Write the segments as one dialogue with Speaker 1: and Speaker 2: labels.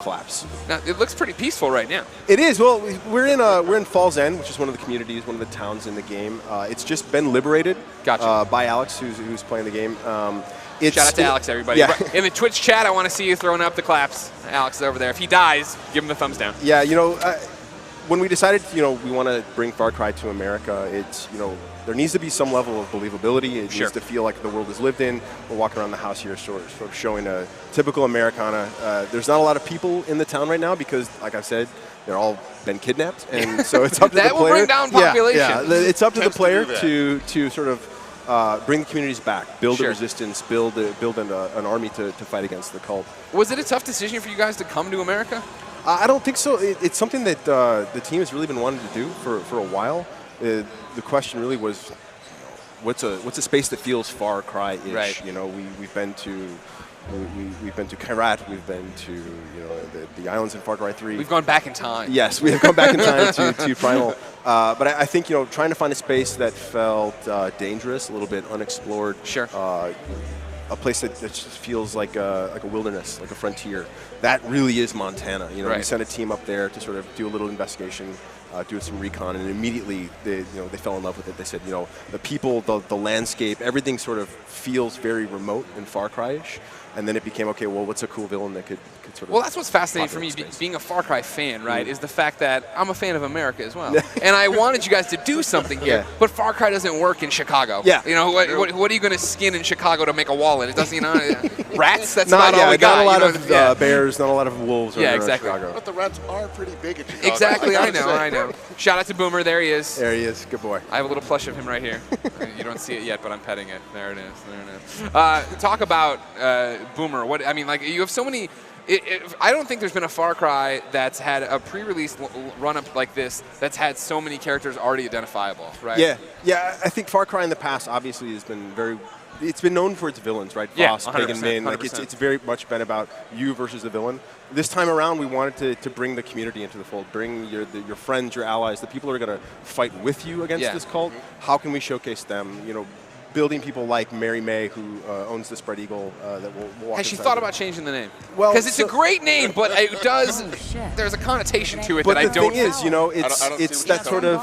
Speaker 1: collapse.
Speaker 2: Now, it looks pretty peaceful right now.
Speaker 1: It is. Well, we're in Falls End, which is one of the communities, one of the towns in the game. It's just been liberated by Alex, who's playing the game.
Speaker 2: Shout out to Alex, everybody.
Speaker 1: Yeah.
Speaker 2: In the Twitch chat, I want to see you throwing up the claps. Alex is over there. If he dies, give him the thumbs down.
Speaker 1: Yeah, when we decided, we want to bring Far Cry to America, it's, there needs to be some level of believability. It needs to feel like the world is lived in. We're walking around the house here sort of showing a typical Americana. There's not a lot of people in the town right now because, like I said, they're all been kidnapped. And so it's up to the player.
Speaker 2: That will bring down population.
Speaker 1: Yeah, it's up to the player to sort of bring the communities back, build a resistance, build an army to fight against the cult.
Speaker 2: Was it a tough decision for you guys to come to America?
Speaker 1: I don't think so. It's something that the team has really been wanting to do for a while. The question really was, what's a space that feels Far Cry-ish?
Speaker 2: Right.
Speaker 1: We've been to Kyrat, we've been to the islands in Far Cry 3.
Speaker 2: We've gone back in time.
Speaker 1: Yes, we have gone back in time to Primal. But I think trying to find a space that felt dangerous, a little bit unexplored.
Speaker 2: Sure.
Speaker 1: A place that just feels like a wilderness, like a frontier. That really is Montana. We sent a team up there to sort of do a little investigation, do some recon, and immediately they fell in love with it. They said, the people, the landscape, everything sort of feels very remote and Far Cry-ish. And then it became, okay, well, what's a cool villain that could sort of...
Speaker 2: Well, that's what's fascinating for me, being a Far Cry fan, right, is the fact that I'm a fan of America as well. And I wanted you guys to do something here, but Far Cry doesn't work in Chicago.
Speaker 1: Yeah.
Speaker 2: What are you going to skin in Chicago to make a wall in? It doesn't, rats? That's not all we got.
Speaker 1: Not a lot of bears, not a lot of wolves around Chicago.
Speaker 3: But the rats are pretty big in Chicago.
Speaker 2: Exactly, I know. Shout out to Boomer. There he is.
Speaker 1: There he is. Good boy.
Speaker 2: I have a little plush of him right here. You don't see it yet, but I'm petting it. There it is. Talk about Boomer. You have so many. I don't think there's been a Far Cry that's had a pre-release run-up like this that's had so many characters already identifiable, right?
Speaker 1: Yeah. I think Far Cry in the past obviously has been it's been known for its villains, right? Voss, Pagan Min. It's very much been about you versus the villain. This time around, we wanted to bring the community into the fold, bring your friends, your allies, the people who are going to fight with you against this cult. How can we showcase them? Building people like Mary May, who owns the Spread Eagle, that will walk.
Speaker 2: Has she thought about changing the name?
Speaker 1: Well,
Speaker 2: because it's a great name, but it does. There's a connotation to it that I don't.
Speaker 1: But the thing is, it's that sort of,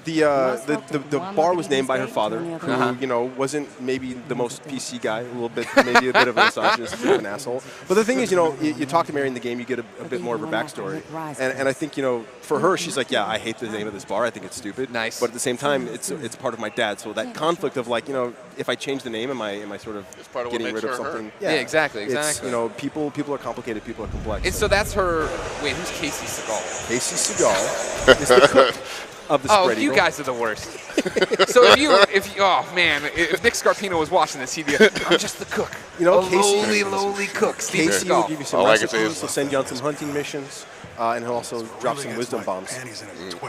Speaker 1: the bar was named by her father, who wasn't maybe the most PC guy, maybe a bit of a misogynist, a bit of an asshole. But the thing is, you talk to Mary in the game, you get a bit more of her backstory, and I think for her, she's like, I hate the name of this bar, I think it's stupid.
Speaker 2: Nice.
Speaker 1: But at the same time, it's part of my dad, so that conflict of if I change the name, am I sort of getting rid of something?
Speaker 2: Yeah, exactly.
Speaker 1: It's, people are complicated, people are complex.
Speaker 2: And so that's her. Wait, who's Casey Segal?
Speaker 1: Casey Segal is the cook of the Spread Eagle.
Speaker 2: You guys are the worst. So if Nick Scarpino was watching this, he'd be, I'm just the cook.
Speaker 1: Casey,
Speaker 2: lowly cook.
Speaker 1: Casey will give you some recipes. He'll send you on some hunting missions. And he'll also drop some wisdom bombs.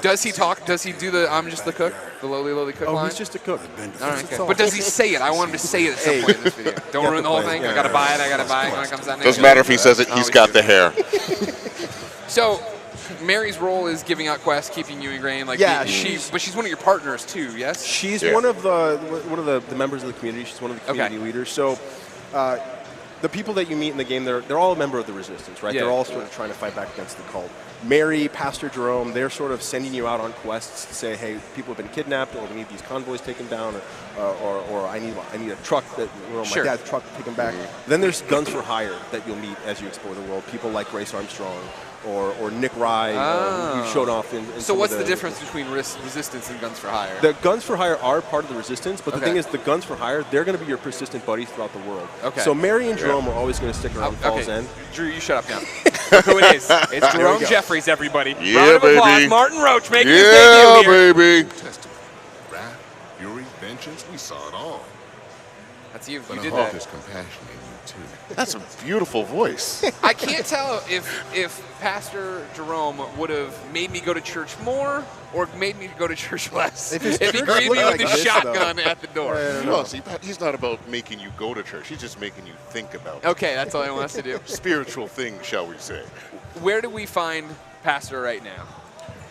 Speaker 2: Does he talk? Does he do the I'm just the cook? The lowly cook line?
Speaker 1: He's just a cook.
Speaker 2: All right, okay. But does he say it? I want him to say it at some point in this video. Don't ruin the whole thing. I got to buy it. When it comes out next.
Speaker 3: Doesn't matter if he says it. He's got the hair.
Speaker 2: So, Mary's role is giving out quests, keeping you ingrained. But she's one of your partners too. Yes.
Speaker 1: She's one of the members of the community. She's one of the community leaders. So. The people that you meet in the game, they're all a member of the Resistance, right? They're all sort of trying to fight back against the cult. Mary, Pastor Jerome, they're sort of sending you out on quests to say, hey, people have been kidnapped, or we need these convoys taken down, or I need a truck my dad's truck taken back. Then there's guns for hire that you'll meet as you explore the world. People like Grace Armstrong or Nick Rye, who showed off in
Speaker 2: So what's the difference between Resistance and Guns for Hire?
Speaker 1: The Guns for Hire are part of the Resistance, but the thing is, the Guns for Hire, they're going to be your persistent buddies throughout the world. Okay. So Mary and Jerome are always going to stick around Falls End.
Speaker 2: Drew, you shut up now. Look who it is. It's Jerome Jeffries, everybody.
Speaker 3: Yeah,
Speaker 2: round of applause.
Speaker 3: baby.
Speaker 2: Martin Roach making his debut here.
Speaker 3: Yeah, baby.
Speaker 4: Wrath, fury, vengeance, we saw it all.
Speaker 2: That's you.
Speaker 4: But
Speaker 2: You did
Speaker 4: I hope
Speaker 2: that.
Speaker 4: is compassion in you, too.
Speaker 3: That's a beautiful voice.
Speaker 2: I can't tell if Pastor Jerome would have made me go to church more or made me go to church less. If he greeted me with a shotgun at the door.
Speaker 3: No, see, he's not about making you go to church. He's just making you think about it.
Speaker 2: Okay, that's all he wants to do.
Speaker 3: Spiritual thing, shall we say.
Speaker 2: Where do we find Pastor right now?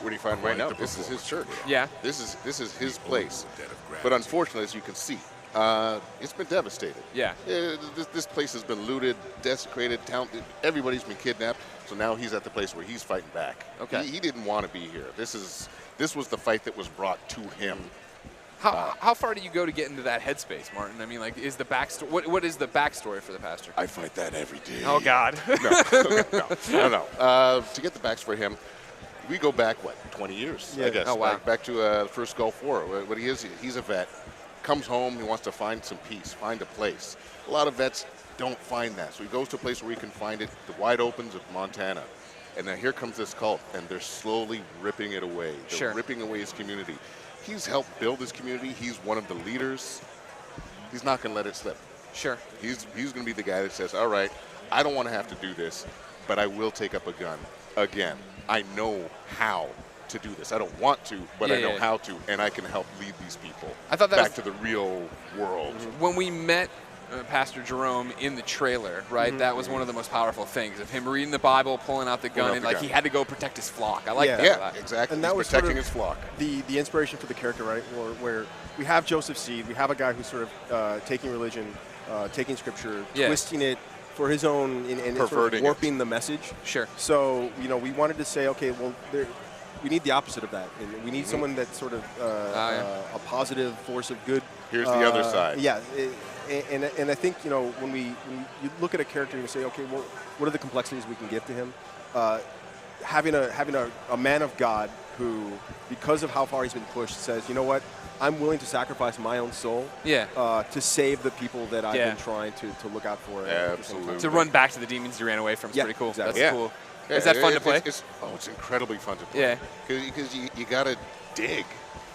Speaker 3: Where do you find right now? This is his church.
Speaker 2: Yeah.
Speaker 3: This is his place. But unfortunately, as you can see, It's been devastated.
Speaker 2: Yeah.
Speaker 3: This place has been looted, desecrated, everybody's been kidnapped. So now he's at the place where he's fighting back.
Speaker 2: Okay.
Speaker 3: He didn't want to be here. This was the fight that was brought to him.
Speaker 2: How far do you go to get into that headspace, Martin? I mean, like, is the backstory? What is the backstory for the pastor?
Speaker 3: I fight that every day.
Speaker 2: Oh God.
Speaker 3: No. To get the backstory for him, we go back 20 years, I guess.
Speaker 2: Oh wow.
Speaker 3: Back to the first Gulf War. What he is, he's a vet. Comes home, he wants to find some peace, find a place. A lot of vets don't find that, so he goes to a place where he can find it, the wide opens of Montana. And then here comes this cult, and they're slowly ripping it away. They're ripping away his community. He's helped build his community. He's one of the leaders. He's not going to let it slip.
Speaker 2: Sure.
Speaker 3: He's going to be the guy that says, all right, I don't want to have to do this, but I will take up a gun again. I know how to do this. I don't want to, but I know how to, and I can help lead these people back to the real world.
Speaker 2: When we met Pastor Jerome in the trailer, right? That was one of the most powerful things of him reading the Bible, pulling out the gun, and like he had to go protect his flock. I like that.
Speaker 3: Yeah, exactly.
Speaker 1: And that was
Speaker 3: protecting
Speaker 1: sort of
Speaker 3: his flock.
Speaker 1: The inspiration for the character, right? Where we have Joseph Seed, we have a guy who's sort of taking religion, taking scripture, twisting it for his own, and sort of warping the message.
Speaker 2: Sure.
Speaker 1: So we wanted to say, okay, well, we need the opposite of that, and we need someone that's sort of a positive force of good.
Speaker 3: Here's the other side.
Speaker 1: Yeah. And I think, when you look at a character and you say, okay, well, what are the complexities we can give to him? Having a man of God who, because of how far he's been pushed, says, you know what, I'm willing to sacrifice my own soul to save the people that I've been trying to look out for.
Speaker 3: Absolutely.
Speaker 2: To run back to the demons you ran away from is pretty cool.
Speaker 1: Exactly.
Speaker 2: That's cool. Is that fun to play?
Speaker 3: It's incredibly fun to play.
Speaker 2: Yeah.
Speaker 3: Because you got to dig.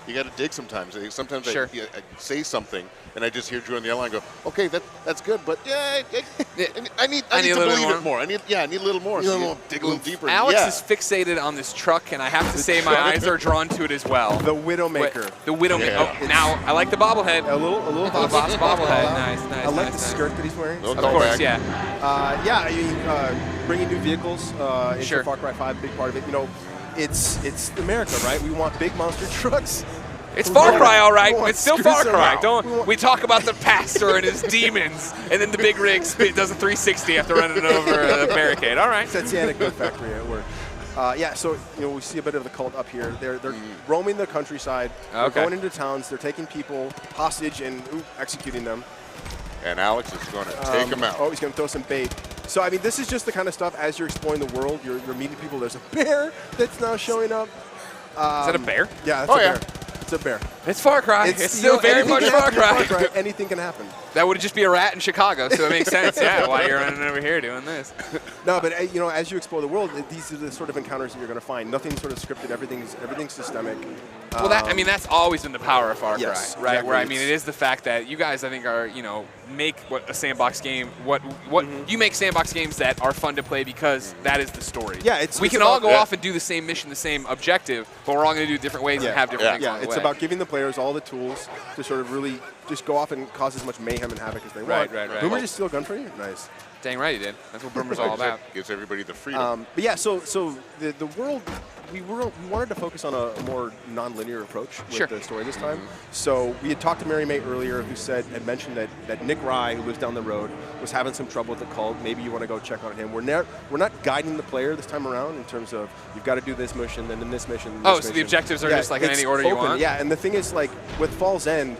Speaker 3: You got to dig sometimes. Sometimes I say something, and I just hear Drew on the line go, okay, that's good, but I need to believe it more. I need a little more. So dig a little deeper.
Speaker 2: Alex is fixated on this truck, and I have to say my eyes are drawn to it as well.
Speaker 1: The Widowmaker.
Speaker 2: The Widowmaker.
Speaker 3: Yeah.
Speaker 2: Oh, now, I like the bobblehead.
Speaker 1: A little
Speaker 2: bobblehead. Nice.
Speaker 1: I like the skirt that he's wearing.
Speaker 3: No
Speaker 2: Of course,
Speaker 3: callback.
Speaker 1: Yeah, I mean, bringing new vehicles into Far Cry 5, big part of it. It's America, right? We want big monster trucks.
Speaker 2: It's Far Cry, all right.
Speaker 1: We
Speaker 2: It's still
Speaker 1: screw
Speaker 2: Far
Speaker 1: some
Speaker 2: Cry.
Speaker 1: out.
Speaker 2: We talk about the pastor and his demons, and then the big rig does a 360 after running over a barricade. All right.
Speaker 1: That's the anecdote factory at work. So we see a bit of the cult up here. They're roaming the countryside. They're going into towns. They're taking people hostage and executing them.
Speaker 3: And Alex is going to take them out.
Speaker 1: Oh, he's going to throw some bait. So, I mean, this is just the kind of stuff, as you're exploring the world, you're meeting people. There's a bear that's now showing up.
Speaker 2: Is that a bear?
Speaker 1: Yeah, that's a bear. It's a bear.
Speaker 2: It's Far Cry. It's still very much Far Cry.
Speaker 1: Anything can happen.
Speaker 2: That would just be a rat in Chicago, so it makes sense. Yeah, why you're running over here doing this.
Speaker 1: No, but as you explore the world, these are the sort of encounters that you're going to find. Nothing's sort of scripted. Everything's systemic.
Speaker 2: Well, that's always been the power of Far Cry, right?
Speaker 1: Exactly.
Speaker 2: Where it is the fact that you guys, I think, are make what a sandbox game. What you make sandbox games that are fun to play because that is the story.
Speaker 1: Yeah,
Speaker 2: we can all go off and do the same mission, the same objective, but we're all going to do different ways and have different things along the way.
Speaker 1: It's about giving the players all the tools to sort of really just go off and cause as much mayhem and havoc as they want.
Speaker 2: Right.
Speaker 1: Boomer just steal a gun for you? Nice.
Speaker 2: Dang right he did. That's what Boomer's all about.
Speaker 3: Gives everybody the freedom.
Speaker 1: But yeah, so the world, we wanted to focus on a more non-linear approach with the story this time. So we had talked to Mary May earlier, who had mentioned that Nick Rye, who lives down the road, was having some trouble with the cult. Maybe you want to go check on him. We're not guiding the player this time around in terms of you've got to do this mission, then this mission.
Speaker 2: So the objectives are just like in any order you want.
Speaker 1: Yeah, and the thing is, like with Fall's End,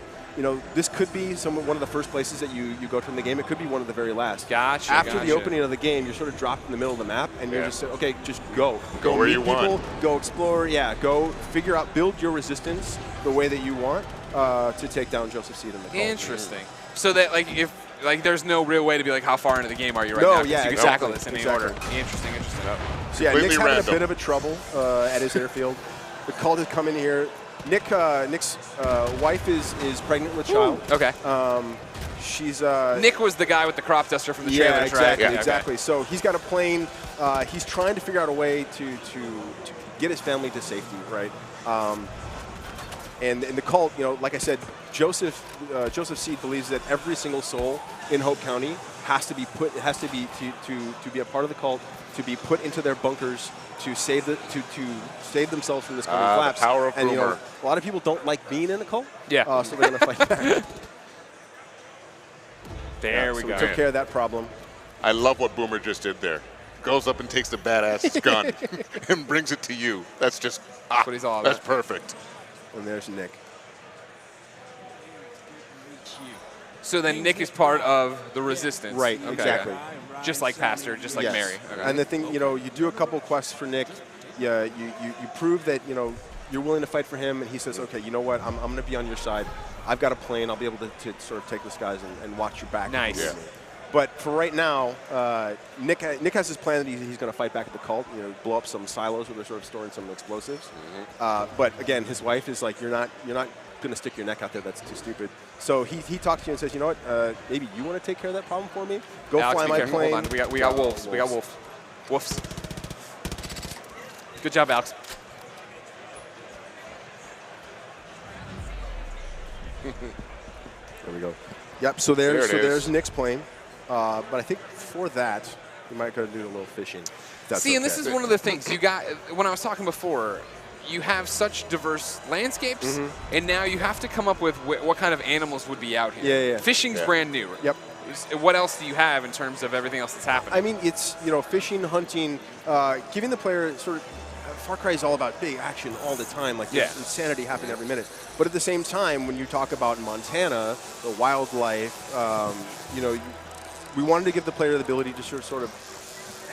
Speaker 1: this could be one of the first places that you go to in the game. It could be one of the very last.
Speaker 2: Gotcha.
Speaker 1: After the opening of the game, you're sort of dropped in the middle of the map, and you're just okay, just go.
Speaker 3: Go where you
Speaker 1: people,
Speaker 3: want.
Speaker 1: Go explore. Yeah, go figure out, build your resistance the way that you want to take down Joseph Seed in the cult.
Speaker 2: Interesting. So that if there's no real way to be like, how far into the game are you right now?
Speaker 1: Yeah,
Speaker 2: you can tackle this in any order. Interesting.
Speaker 1: So yeah, Nick's having a bit of a trouble at his airfield. The cult has come in here. Nick's wife is pregnant with a child.
Speaker 2: Okay.
Speaker 1: She's
Speaker 2: Nick was the guy with the crop duster from the
Speaker 1: yeah,
Speaker 2: trailers,
Speaker 1: exactly,
Speaker 2: right?
Speaker 1: Exactly. So he's got a plane. He's trying to figure out a way to get his family to safety, right? And the cult, like I said, Joseph Seed believes that every single soul in Hope County has to be to be a part of the cult, to be put into their bunkers to save themselves from this coming collapse.
Speaker 3: The power of
Speaker 1: and
Speaker 3: Boomer.
Speaker 1: a lot of people don't like being in a cult.
Speaker 2: Yeah.
Speaker 1: So they're going to fight back.
Speaker 2: There we
Speaker 1: so
Speaker 2: go.
Speaker 1: we took care of that problem.
Speaker 3: I love what Boomer just did there. Goes up and takes the badass gun and brings it to you. That's just
Speaker 2: That's what he's all
Speaker 3: That's
Speaker 2: about.
Speaker 3: perfect.
Speaker 1: And there's Nick.
Speaker 2: So then Nick is part of the Resistance.
Speaker 1: Right,
Speaker 2: Okay.
Speaker 1: exactly.
Speaker 2: Just like Pastor, just like
Speaker 1: Yes.
Speaker 2: Mary. Okay.
Speaker 1: And the thing, you do a couple quests for Nick. Yeah, you prove that, you're willing to fight for him, and he says, okay, you know what, I'm going to be on your side. I've got a plane. I'll be able to sort of take this guys and watch your back.
Speaker 2: Nice.
Speaker 1: Yeah. But for right now, Nick has this plan that he's going to fight back at the cult, blow up some silos where they're sort of storing some explosives. But again, his wife is like, you're not going to stick your neck out there. That's too stupid. So he talks to you and says, you know what, maybe you want to take care of that problem for me? Go
Speaker 2: Alex,
Speaker 1: fly
Speaker 2: be
Speaker 1: my
Speaker 2: careful.
Speaker 1: plane.
Speaker 2: Hold on. We got wolves. We got wolves. Wolves. Good job, Alex.
Speaker 1: There we go. Yep. So there's Nick's plane. But I think for that, we might go do a little fishing.
Speaker 2: See, and this is one of the things you got when I was talking before. You have such diverse landscapes, and now you have to come up with what kind of animals would be out here.
Speaker 1: Yeah.
Speaker 2: Fishing's brand new.
Speaker 1: Yep.
Speaker 2: What else do you have in terms of everything else that's happening?
Speaker 1: I mean, it's fishing, hunting, giving the player sort of. Far Cry is all about big action all the time, like there's insanity happening every minute. But at the same time, when you talk about Montana, the wildlife, we wanted to give the player the ability to sort of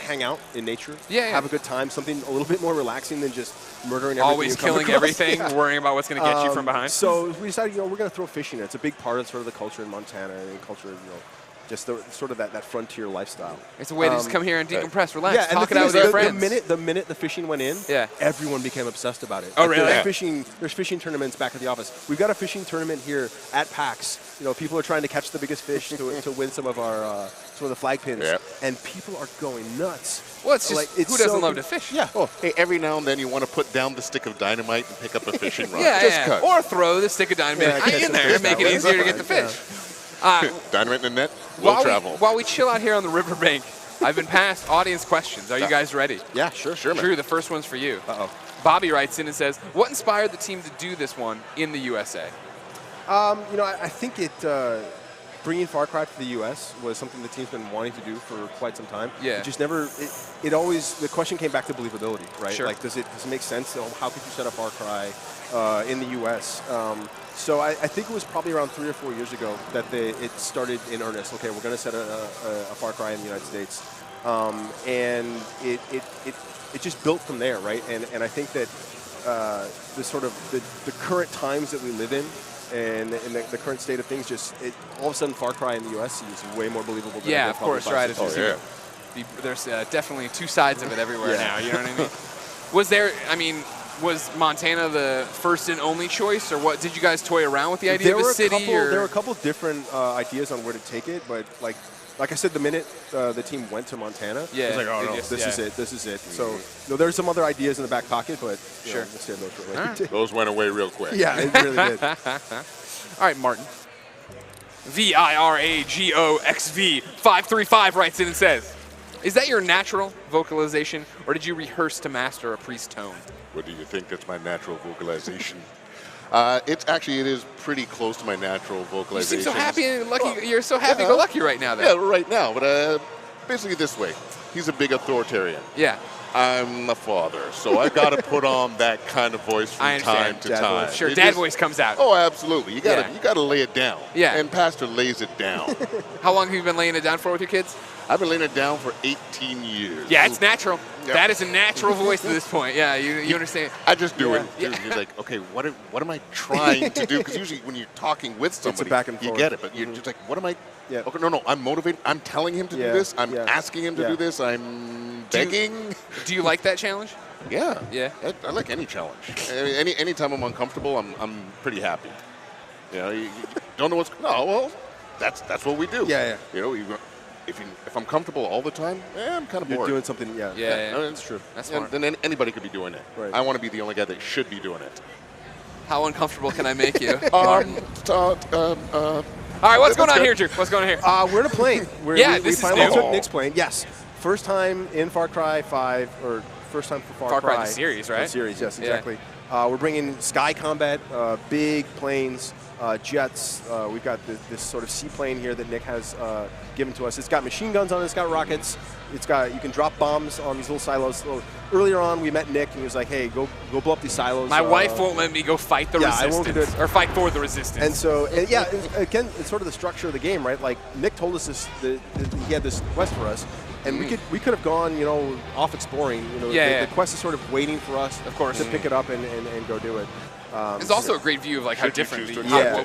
Speaker 1: hang out in nature, have a good time, something a little bit more relaxing than just murdering everything.
Speaker 2: Always killing everything, worrying about what's going to get you from behind.
Speaker 1: So we decided, we're going to throw fishing in. It's a big part of sort of the culture in Montana and culture, just sort of that frontier lifestyle.
Speaker 2: It's a way to just come here and decompress, relax,
Speaker 1: yeah,
Speaker 2: talk it out with your friends.
Speaker 1: The minute the fishing went in, everyone became obsessed about it.
Speaker 2: Oh, really?
Speaker 1: There's fishing tournaments back at the office. We've got a fishing tournament here at PAX. People are trying to catch the biggest fish to win some of the flag pins, and people are going nuts.
Speaker 2: Well, it's just who doesn't love to fish?
Speaker 3: Yeah. Oh, hey, every now and then you want to put down the stick of dynamite and pick up a fishing rod.
Speaker 2: Yeah,
Speaker 3: Just
Speaker 2: or throw the stick of dynamite in there and make it easier to get the fish.
Speaker 3: Dynamite in the net will travel.
Speaker 2: While we chill out here on the riverbank, I've been passed audience questions. Are you guys ready?
Speaker 1: Yeah, sure, man.
Speaker 2: Drew, the first one's for you.
Speaker 1: Uh-oh.
Speaker 2: Bobby writes in and says, what inspired the team to do this one in the USA?
Speaker 1: I think bringing Far Cry to the U.S. was something the team's been wanting to do for quite some time.
Speaker 2: Yeah.
Speaker 1: It just never. It always. The question came back to believability, right?
Speaker 2: Sure.
Speaker 1: Like, does it make sense? How could you set up Far Cry in the U.S.? So I think it was probably around 3 or 4 years ago that it started in earnest. Okay, we're going to set a Far Cry in the United States, and it just built from there, right? And I think that the sort of the current times that we live in. And the current state of things, all of a sudden, Far Cry in the U.S. seems way more believable than it did
Speaker 2: of course,
Speaker 1: probably
Speaker 2: right.
Speaker 1: 5, 6 years ago.
Speaker 2: There's definitely two sides of it everywhere now. You know what I mean? Was Montana the first and only choice, or what? Did you guys toy around with the idea of a city?
Speaker 1: There were a couple different ideas on where to take it, but like I said, the minute the team went to Montana, it was like, oh no, this is it. So there's some other ideas in the back pocket, but we'll save those for later.
Speaker 3: Those went away real quick.
Speaker 1: Yeah, it really did.
Speaker 2: All right, Martin. VIRAGOXV535 writes in and says, is that your natural vocalization, or did you rehearse to master a priest tone?
Speaker 3: What do you think? That's my natural vocalization. It is pretty close to my natural vocalization.
Speaker 2: You seem so happy and lucky. You're so happy-go-lucky right now,
Speaker 3: Yeah, right now. But basically this way. He's a big authoritarian.
Speaker 2: Yeah.
Speaker 3: I'm a father, so I've got to put on that kind of voice from time to time.
Speaker 2: Sure, dad voice comes out.
Speaker 3: Oh, absolutely. You got to lay it down.
Speaker 2: Yeah.
Speaker 3: And Pastor lays it down.
Speaker 2: How long have you been laying it down for with your kids?
Speaker 3: I've been laying it down for 18 years.
Speaker 2: Yeah, it's natural.
Speaker 3: Yeah.
Speaker 2: That is a natural voice to this point. Yeah, you understand.
Speaker 3: I just do it.
Speaker 2: Yeah.
Speaker 3: He's like, okay, what am I trying to do? Because usually when you're talking with somebody,
Speaker 1: back and
Speaker 3: you
Speaker 1: forth.
Speaker 3: get it. But you're just like, what am I?
Speaker 1: Yeah.
Speaker 3: Okay, no, I'm motivated. I'm telling him to do this. I'm asking him to do this. I'm begging.
Speaker 2: Do you like that challenge?
Speaker 3: Yeah.
Speaker 2: Yeah.
Speaker 3: I like any challenge. Anytime I'm uncomfortable, I'm pretty happy. You don't know what's. No, well, that's what we do.
Speaker 1: Yeah.
Speaker 3: If I'm comfortable all the time, I'm kind of bored.
Speaker 1: You're doing something,
Speaker 2: Yeah,
Speaker 3: that's
Speaker 1: true.
Speaker 2: That's smart.
Speaker 3: Then anybody could be doing it.
Speaker 1: Right.
Speaker 3: I want to be the only guy that should be doing it.
Speaker 2: How uncomfortable can I make you, Martin?
Speaker 3: All
Speaker 2: All right, what's going on here, Drew? What's going on here?
Speaker 1: We're in a plane. We
Speaker 2: this is
Speaker 1: finally
Speaker 2: new.
Speaker 1: took Nick's plane. Yes, first time in Far Cry 5, or first time for Far Cry.
Speaker 2: The series, right?
Speaker 1: The series, yes, exactly. We're bringing sky combat, big planes, jets. We've got this sort of seaplane here that Nick has given to us. It's got machine guns on it. It's got rockets. You can drop bombs on these little silos. So earlier on, we met Nick, and he was like, "Hey, go blow up these silos."
Speaker 2: My wife won't let me go fight the resistance, or fight for the resistance.
Speaker 1: And so, again, it's sort of the structure of the game, right? Like Nick told us he had this quest for us, and we could have gone, off exploring. The quest is sort of waiting for us,
Speaker 2: of course,
Speaker 1: to pick it up and go do it.
Speaker 2: It's also a great view of like how different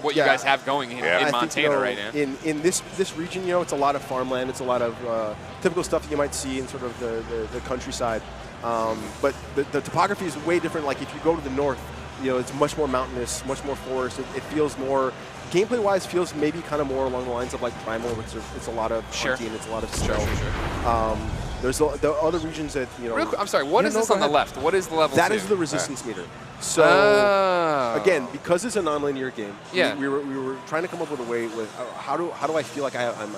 Speaker 2: what you guys have going in Montana right now.
Speaker 1: In this region, it's a lot of farmland. It's a lot of typical stuff that you might see in sort of the countryside. But the topography is way different. Like if you go to the north, it's much more mountainous, much more forest. It feels more, gameplay-wise, feels maybe kind of more along the lines of like Primal, which it's a lot of hunting, it's a lot of stealth. There's the other regions that,
Speaker 2: Real quick, I'm sorry, what is this on the left? What is the level
Speaker 1: That
Speaker 2: 2?
Speaker 1: is the resistance meter. So, again, because it's a non-linear game, we were trying to come up with a way with how do I feel like I'm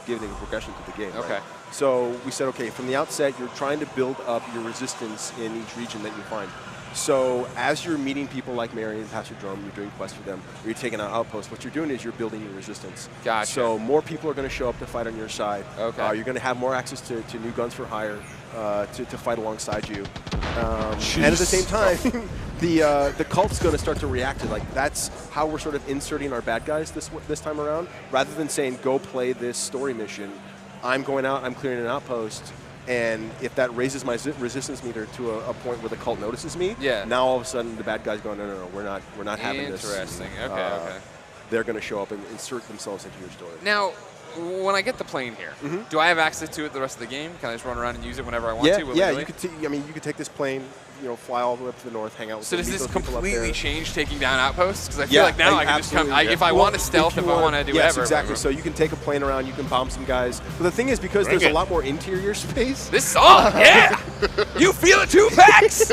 Speaker 1: giving a progression to the game.
Speaker 2: Okay.
Speaker 1: Right? So we said, okay, from the outset, you're trying to build up your resistance in each region that you find. So as you're meeting people like Mary and Pastor Drum, you're doing quests for them, or you're taking out outposts, what you're doing is you're building your resistance.
Speaker 2: Gotcha.
Speaker 1: So more people are going to show up to fight on your side.
Speaker 2: Okay.
Speaker 1: You're going to have more access to new guns for hire to fight alongside you. And at the same time, the cult's going to start to react to like that's how we're sort of inserting our bad guys this time around. Rather than saying go play this story mission, I'm going out, I'm clearing an outpost. And if that raises my resistance meter to a point where the cult notices me, now all of a sudden the bad guys go, no, we're not having this.
Speaker 2: Interesting. Okay.
Speaker 1: They're going to show up and insert themselves into your story.
Speaker 2: Now, when I get the plane here, do I have access to it the rest of the game? Can I just run around and use it whenever I want to?
Speaker 1: Yeah. You could take this plane, fly all the way up to the north, hang out with.
Speaker 2: So does this completely change taking down outposts? Because I feel like now I can just come. If I want to stealth, if I want to do whatever.
Speaker 1: Yes, exactly. So you can take a plane around, you can bomb some guys. But the thing is, because there's a lot more interior space.
Speaker 2: This song, you feel it too, Pax.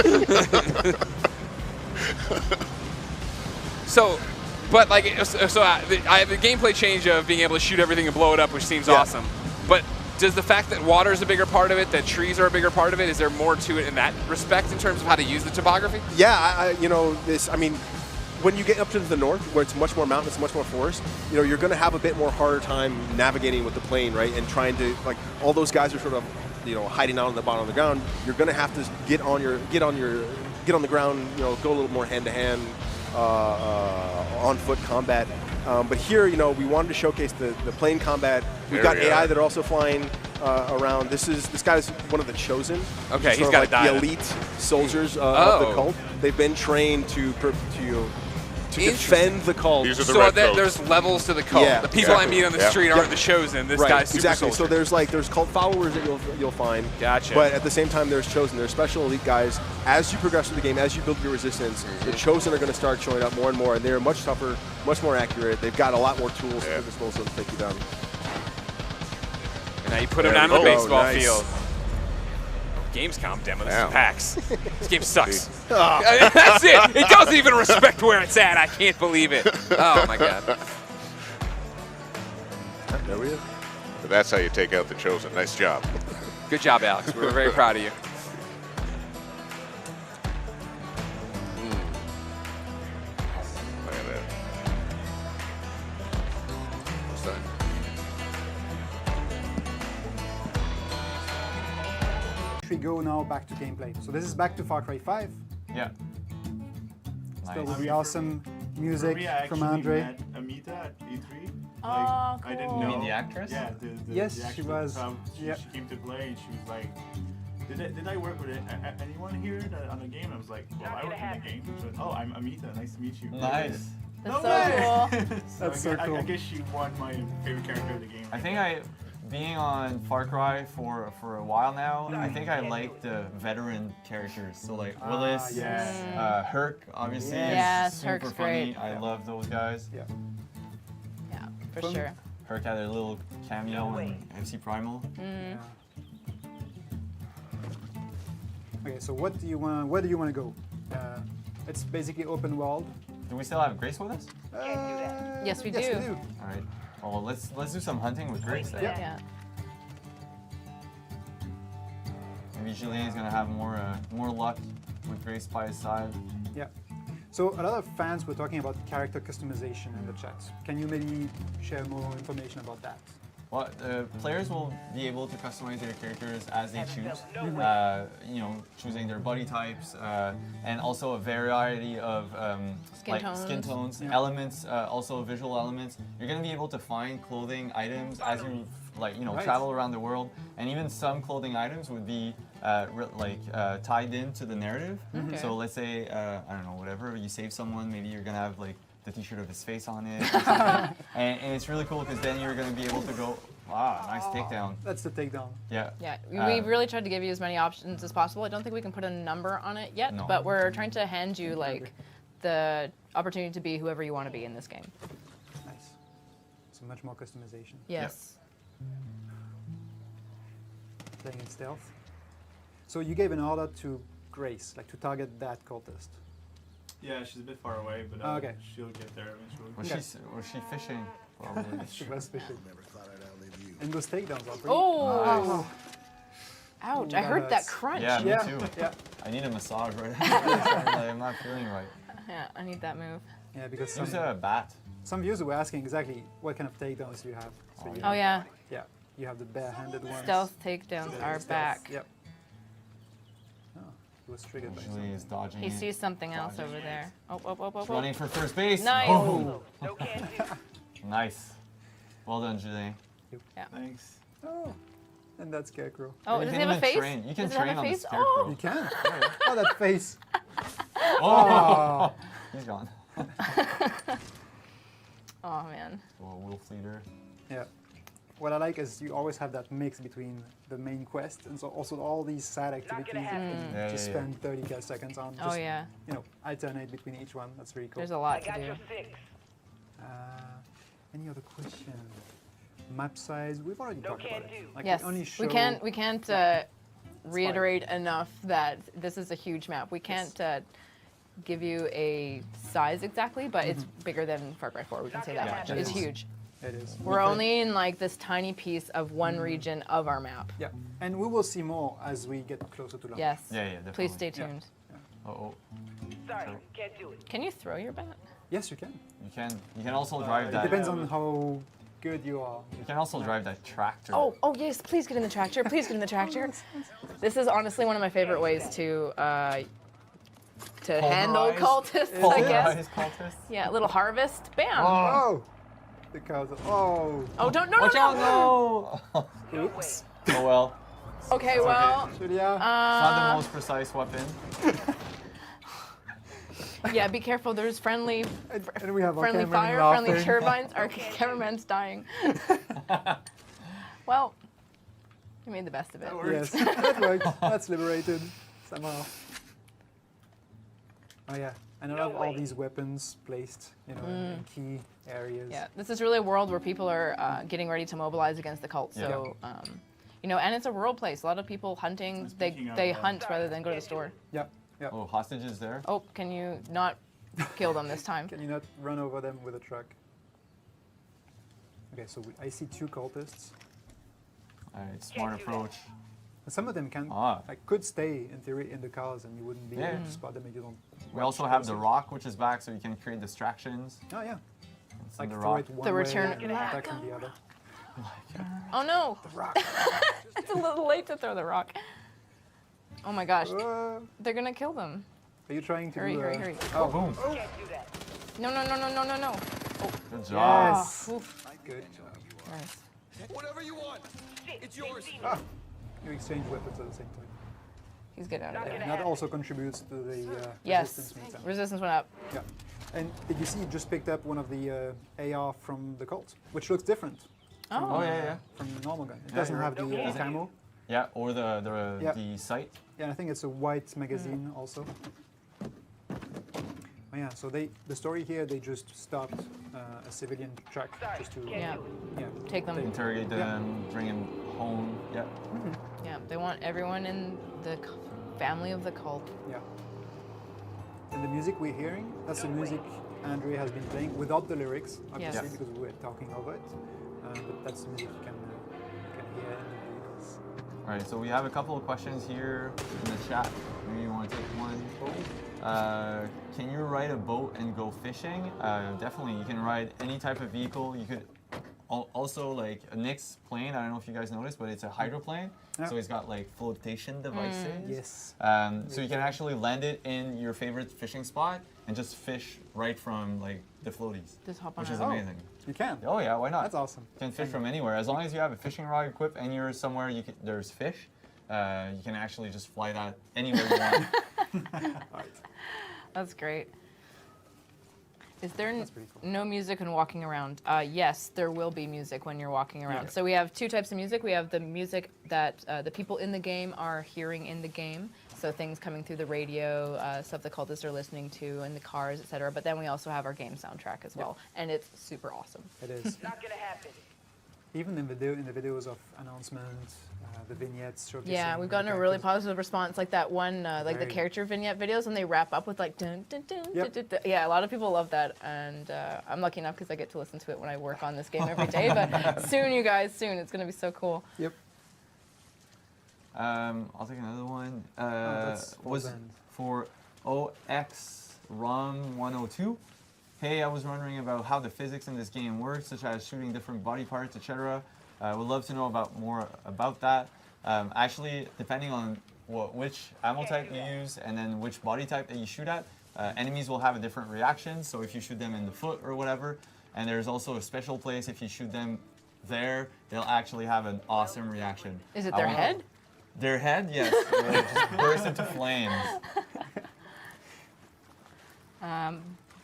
Speaker 2: But I have the gameplay change of being able to shoot everything and blow it up, which seems awesome. But does the fact that water is a bigger part of it, that trees are a bigger part of it, is there more to it in that respect in terms of how to use the topography?
Speaker 1: Yeah, when you get up to the north, where it's much more mountainous, much more forest, you're going to have a bit more harder time navigating with the plane, right? And trying to all those guys are sort of hiding out on the bottom of the ground. You're going to have to get on the ground, go a little more hand to hand. On foot combat, but here we wanted to showcase the plane combat. We've got AI that are also flying around. This guy's one of the chosen.
Speaker 2: Okay, he's got
Speaker 1: the elite soldiers of the cult. They've been trained to defend the cult.
Speaker 3: These are the
Speaker 2: so
Speaker 3: red
Speaker 2: there's levels to the cult. The people I meet on the street aren't the chosen. This guy's super soldier.
Speaker 1: So there's cult followers that you'll find.
Speaker 2: Gotcha.
Speaker 1: But at the same time, there's chosen. There's special elite guys. As you progress through the game, as you build your resistance, the chosen are going to start showing up more and more, and they're much tougher, much more accurate. They've got a lot more tools at disposal to take you down.
Speaker 2: And now you put them down on the baseball field. Gamescom demo. This is PAX. This game sucks. That's it. It doesn't even respect where it's at. I can't believe it. Oh my god.
Speaker 1: There we go.
Speaker 3: But that's how you take out the chosen. Nice job.
Speaker 2: Good job, Alex. We're very proud of you.
Speaker 3: Look at that. What's that?
Speaker 5: We go now back to gameplay. So this is back to Far Cry 5.
Speaker 6: Yeah.
Speaker 5: Still with the awesome music from Andre.
Speaker 7: Met Amita at E3.
Speaker 8: Oh,
Speaker 7: I didn't
Speaker 8: cool.
Speaker 7: know.
Speaker 6: You mean the actress?
Speaker 7: Yeah,
Speaker 5: Yes,
Speaker 7: the
Speaker 5: she
Speaker 7: actual
Speaker 5: was.
Speaker 7: crowd.
Speaker 5: Yeah.
Speaker 7: She came to play and she was like, did I work with anyone here on the game? I was like, well, I work in the game. She went, oh, I'm Amita. Nice to meet you.
Speaker 6: Nice.
Speaker 7: No
Speaker 8: That's
Speaker 7: way!
Speaker 8: so cool.
Speaker 5: That's so cool.
Speaker 7: I guess she won my favorite character of the game.
Speaker 6: I think being on Far Cry for a while now, I think I like the veteran characters. So like Willis,
Speaker 5: yes.
Speaker 6: Herc, obviously,
Speaker 8: Yes,
Speaker 6: is super
Speaker 8: Herc's
Speaker 6: funny.
Speaker 8: great.
Speaker 6: I love those guys.
Speaker 5: Yeah.
Speaker 8: Yeah, for
Speaker 5: Fun.
Speaker 8: sure.
Speaker 6: Herc had a little cameo in MC Primal.
Speaker 5: Okay, so where do you want to go? It's basically open world.
Speaker 6: Do we still have Grace with us?
Speaker 8: Yes, we
Speaker 5: Yes,
Speaker 8: do.
Speaker 5: we do.
Speaker 6: All right. Well, let's do some hunting with Grace then.
Speaker 8: Yeah.
Speaker 6: Maybe maybe Julien is gonna have more luck with Grace by his side.
Speaker 5: Yeah. So a lot of fans were talking about character customization in the chat. Can you maybe share more information about that?
Speaker 6: Well, players will be able to customize their characters as they choose. You know, choosing their body types, and also a variety of skin tones, elements, also visual elements. You're going to be able to find clothing items as you travel around the world, and even some clothing items would be tied into the narrative.
Speaker 8: Okay.
Speaker 6: So let's say I don't know, whatever you save someone, maybe you're gonna have like the T-shirt of his face on it, or something. and it's really cool because then you're gonna be able to go, wow, nice takedown.
Speaker 5: That's the takedown.
Speaker 6: Yeah.
Speaker 8: Yeah, we've really tried to give you as many options as possible. I don't think we can put a number on it yet,
Speaker 6: No.
Speaker 8: but we're trying to hand you like the opportunity to be whoever you want to be in this game.
Speaker 5: Nice. So much more customization.
Speaker 8: Yes.
Speaker 5: Playing in stealth. So you gave an order to Grace, like to target that cultist.
Speaker 7: Yeah, she's a bit far away, but
Speaker 5: Okay.
Speaker 7: she'll get there eventually.
Speaker 6: Was she fishing? Probably.
Speaker 5: She was fishing.
Speaker 4: Never thought I'd outlive you.
Speaker 5: And those takedowns are pretty.
Speaker 8: Oh! Ouch,
Speaker 5: Ooh,
Speaker 8: I heard that
Speaker 5: hurts.
Speaker 8: crunch.
Speaker 6: Yeah, me
Speaker 5: Yeah,
Speaker 6: too.
Speaker 5: yeah.
Speaker 6: I need a massage right now. I'm not feeling right.
Speaker 8: Yeah, I need that move.
Speaker 5: Yeah, because
Speaker 6: Use
Speaker 5: some,
Speaker 6: a bat.
Speaker 5: some viewers were asking exactly what kind of takedowns you have. So you
Speaker 8: Oh
Speaker 5: have,
Speaker 8: yeah,
Speaker 5: yeah, you have the barehanded ones.
Speaker 8: stealth takedowns are
Speaker 5: Stealth,
Speaker 8: back.
Speaker 5: Yep. Oh, he was triggered by
Speaker 6: Usually
Speaker 5: something.
Speaker 6: is dodging
Speaker 8: He
Speaker 6: it.
Speaker 8: sees something else over there. Oh, oh, oh, oh,
Speaker 6: He's
Speaker 8: oh.
Speaker 6: running for first base.
Speaker 8: Nice.
Speaker 6: Oh. Nice. Well done, Julien.
Speaker 7: Thanks.
Speaker 5: Oh, and that's Scarecrow.
Speaker 8: Oh,
Speaker 6: You
Speaker 8: does
Speaker 6: can
Speaker 8: he have a
Speaker 6: even
Speaker 8: face?
Speaker 6: train. You can
Speaker 8: Does it have
Speaker 6: train
Speaker 8: a
Speaker 6: on the
Speaker 8: face?
Speaker 6: Scarecrow.
Speaker 5: You can. Oh, that face.
Speaker 6: Oh. He's gone.
Speaker 8: Oh man.
Speaker 6: Oh, Wolf Leader.
Speaker 5: Yeah. What I like is you always have that mix between the main quest and so also all these side activities you can
Speaker 6: Yeah,
Speaker 5: just
Speaker 6: yeah,
Speaker 5: spend 30 seconds on.
Speaker 8: Oh
Speaker 5: Just,
Speaker 8: yeah.
Speaker 5: You know, alternate between each one. That's really cool.
Speaker 8: There's a lot to do.
Speaker 5: Any other question? Map size. We've already talked about it. Like
Speaker 8: Yes.
Speaker 5: we only show.
Speaker 8: We can't reiterate enough that this is a huge map. We can't give you a size exactly, but it's bigger than Far Cry 4. We can say that
Speaker 5: Yeah,
Speaker 8: much.
Speaker 5: it
Speaker 8: It's
Speaker 5: is.
Speaker 8: huge.
Speaker 5: It is.
Speaker 8: We're only in like this tiny piece of one region of our map.
Speaker 5: Yeah, and we will see more as we get closer to launch.
Speaker 8: Yes.
Speaker 6: Yeah, yeah, definitely.
Speaker 8: Please stay tuned.
Speaker 6: Oh,
Speaker 9: Sorry, can't do it.
Speaker 8: Can you throw your bat?
Speaker 5: Yes, you can.
Speaker 6: you can also drive
Speaker 5: It
Speaker 6: that.
Speaker 5: depends on how good you are.
Speaker 6: You can also drive that tractor.
Speaker 8: Oh yes, please get in the tractor. Please get in the tractor. This is honestly one of my favorite ways to handle cultists, I guess.
Speaker 6: Pulverize cultists.
Speaker 8: Yeah, a little harvest. Bam.
Speaker 5: Oh, the cows. Oh,
Speaker 8: Oh, don't no
Speaker 6: Watch out!
Speaker 8: no.
Speaker 6: No.
Speaker 5: oops.
Speaker 6: Oh well.
Speaker 8: Okay, well,
Speaker 5: Julia.
Speaker 6: It's not the most precise weapon.
Speaker 8: yeah, be careful. There's friendly
Speaker 5: and we have our
Speaker 8: friendly
Speaker 5: cameraman
Speaker 8: fire,
Speaker 5: laughing.
Speaker 8: friendly turbines. Our cameraman's dying. Well, you made the best of it.
Speaker 5: Yes, that worked. That's liberated somehow. Oh yeah, and I love all these weapons placed, you know, in key areas.
Speaker 8: Yeah, this is really a world where people are getting ready to mobilize against the cult. So, you know, and it's a rural place. A lot of people hunting.
Speaker 7: Speaking of,
Speaker 8: They hunt rather than go to the store.
Speaker 5: Yeah, yeah.
Speaker 6: Oh, hostages there.
Speaker 8: Oh, can you not kill them this time?
Speaker 5: Can you not run over them with a truck? Okay, so I see 2 cultists.
Speaker 6: Alright, smart approach.
Speaker 5: And some of them can, could stay in theory in the cars, and you wouldn't be able to spot them if you don't.
Speaker 6: We also have the rock, which is back, so you can create distractions.
Speaker 5: Oh yeah,
Speaker 6: Like
Speaker 5: like
Speaker 6: the
Speaker 5: throw
Speaker 6: rock.
Speaker 5: it one
Speaker 8: The
Speaker 5: way
Speaker 8: return-
Speaker 5: and attack from the other.
Speaker 8: Oh no! It's a little late to throw the rock. Oh my gosh, they're gonna kill them.
Speaker 5: Are you trying to?
Speaker 8: Hurry, hurry, hurry.
Speaker 5: Oh,
Speaker 6: Boom.
Speaker 8: No, no, no, no, no, no, no.
Speaker 6: Good job.
Speaker 5: yes.
Speaker 8: Oof.
Speaker 5: Good job.
Speaker 8: Nice.
Speaker 4: Whatever you want, it's yours.
Speaker 5: You exchange weapons at the same time.
Speaker 8: He's good out of there.
Speaker 5: And that also contributes to the
Speaker 8: Yes,
Speaker 5: resistance meantime.
Speaker 8: resistance went up.
Speaker 5: Yeah. And did you see you just picked up one of the AR from the cult, which looks different
Speaker 6: Oh yeah, yeah.
Speaker 5: from the normal gun. It doesn't have the camo.
Speaker 6: Yeah, or the
Speaker 5: Yeah.
Speaker 6: the sight.
Speaker 5: Yeah, I think it's a white magazine also. Oh yeah, so the story here, they just stopped a civilian truck just to
Speaker 8: Yeah. Take them.
Speaker 6: Interrogate them, bring them home. Yeah.
Speaker 8: Yeah, they want everyone in the family of the cult.
Speaker 5: Yeah. And the music we're hearing, that's the music Andre has been playing without the lyrics, obviously,
Speaker 8: Yes.
Speaker 5: because we were talking over it. But that's the music you can hear in the vehicles.
Speaker 6: All right, so we have a couple of questions here in the chat. Maybe you want to take one. Can you ride a boat and go fishing? Definitely, you can ride any type of vehicle. You could also, like Nick's plane, I don't know if you guys noticed, but it's a hydroplane.
Speaker 5: Yeah.
Speaker 6: So it's got like flotation devices.
Speaker 5: Yes.
Speaker 6: So you can actually land it in your favorite fishing spot and just fish right from like the floaties,
Speaker 8: Just hop on
Speaker 6: which
Speaker 8: it.
Speaker 6: is
Speaker 5: Oh.
Speaker 6: amazing.
Speaker 5: You can.
Speaker 6: Oh yeah, why not?
Speaker 5: That's awesome.
Speaker 6: You can fish from anywhere as long as you have a fishing rod equipped and you're somewhere there's fish. You can actually just fly that anywhere you want.
Speaker 8: That's great. Is there
Speaker 5: That's pretty cool.
Speaker 8: no music when walking around? Yes, there will be music when you're walking around.
Speaker 5: Okay.
Speaker 8: So we have two types of music. We have the music that the people in the game are hearing in the game. So things coming through the radio, stuff the cultists are listening to in the cars, etc. But then we also have our game soundtrack as well, and it's super awesome.
Speaker 5: It is.
Speaker 9: Not gonna happen.
Speaker 5: Even in the videos of announcements, the vignettes showcasing.
Speaker 8: Yeah, we've gotten
Speaker 5: the
Speaker 8: a really
Speaker 5: characters.
Speaker 8: positive response, like that one, like the
Speaker 5: Very.
Speaker 8: character vignette videos, and they wrap up with like dun dun dun.
Speaker 5: Yep.
Speaker 8: Dun, dun, dun. Yeah, a lot of people love that, and I'm lucky enough because I get to listen to it when I work on this game every day. But soon, you guys, soon, it's gonna be so cool.
Speaker 5: Yep.
Speaker 6: I'll take another one.
Speaker 5: that's full
Speaker 6: Was
Speaker 5: band.
Speaker 6: for OXROM102. Hey, I was wondering about how the physics in this game works, such as shooting different body parts, etc. Would love to know more about that. Actually, depending on which ammo type you use and then which body type that you shoot at, enemies will have a different reaction. So if you shoot them in the foot or whatever, and there's also a special place if you shoot them there, they'll actually have an awesome reaction.
Speaker 8: Is it
Speaker 6: I
Speaker 8: their
Speaker 6: wanna-
Speaker 8: head?
Speaker 6: Their head, yes. It just burst into flames.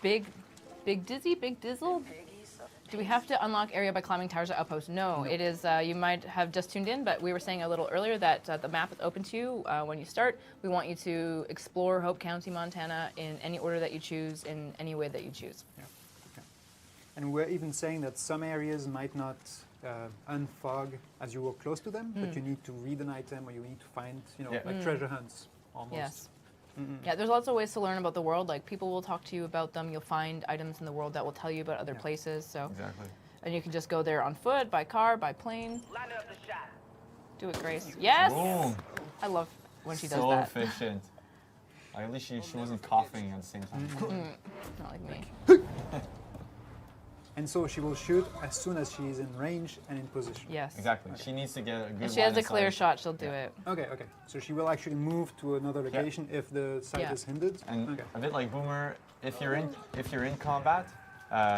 Speaker 8: Big Dizzy, Big Dizzle. Do we have to unlock area by climbing towers or outposts? No, it is. You might have just tuned in, but we were saying a little earlier that the map is open to you when you start. We want you to explore Hope County, Montana, in any order that you choose, in any way that you choose.
Speaker 5: And we're even saying that some areas might not unfog as you walk close to them, but you need to read an item or you need to find,
Speaker 6: Yeah.
Speaker 5: like treasure hunts almost.
Speaker 8: Yes. Yeah, there's lots of ways to learn about the world. Like people will talk to you about them. You'll find items in the world that will tell you about other places. So,
Speaker 6: Exactly.
Speaker 8: and you can just go there on foot, by car, by plane.
Speaker 9: Line up the shot.
Speaker 8: Do it, Grace. Yes.
Speaker 6: Boom.
Speaker 8: I love when she does
Speaker 6: So
Speaker 8: that.
Speaker 6: efficient. At least she wasn't coughing at the same time.
Speaker 8: Not like me.
Speaker 5: And so she will shoot as soon as she's in range and in position.
Speaker 8: Yes.
Speaker 6: Exactly. She needs to get a good
Speaker 8: If she has
Speaker 6: line
Speaker 8: a
Speaker 6: of
Speaker 8: clear
Speaker 6: sight.
Speaker 8: shot, she'll do it.
Speaker 5: Okay, okay. So she will actually move to another location if the site
Speaker 8: Yeah.
Speaker 5: is hindered.
Speaker 6: And
Speaker 5: Okay.
Speaker 6: a bit like Boomer, if you're in combat,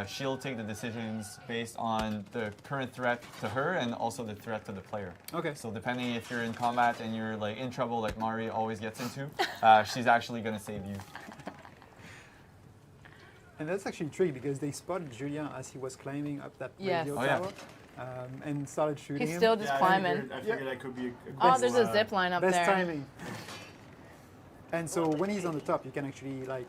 Speaker 6: she'll take the decisions based on the current threat to her and also the threat to the player.
Speaker 5: Okay.
Speaker 6: So depending if you're in combat and you're like in trouble, like Mari always gets into, she's actually gonna save you.
Speaker 5: And that's actually tricky because they spotted Julien as he was climbing up that
Speaker 8: Yes.
Speaker 5: radio
Speaker 6: Oh, yeah.
Speaker 5: tower and started shooting
Speaker 8: He's
Speaker 5: him.
Speaker 8: still just climbing.
Speaker 7: I figured that could be a
Speaker 8: Oh,
Speaker 7: cool,
Speaker 8: there's a zip line up
Speaker 5: Best
Speaker 8: there.
Speaker 5: timing. And so when he's on the top, you can actually like,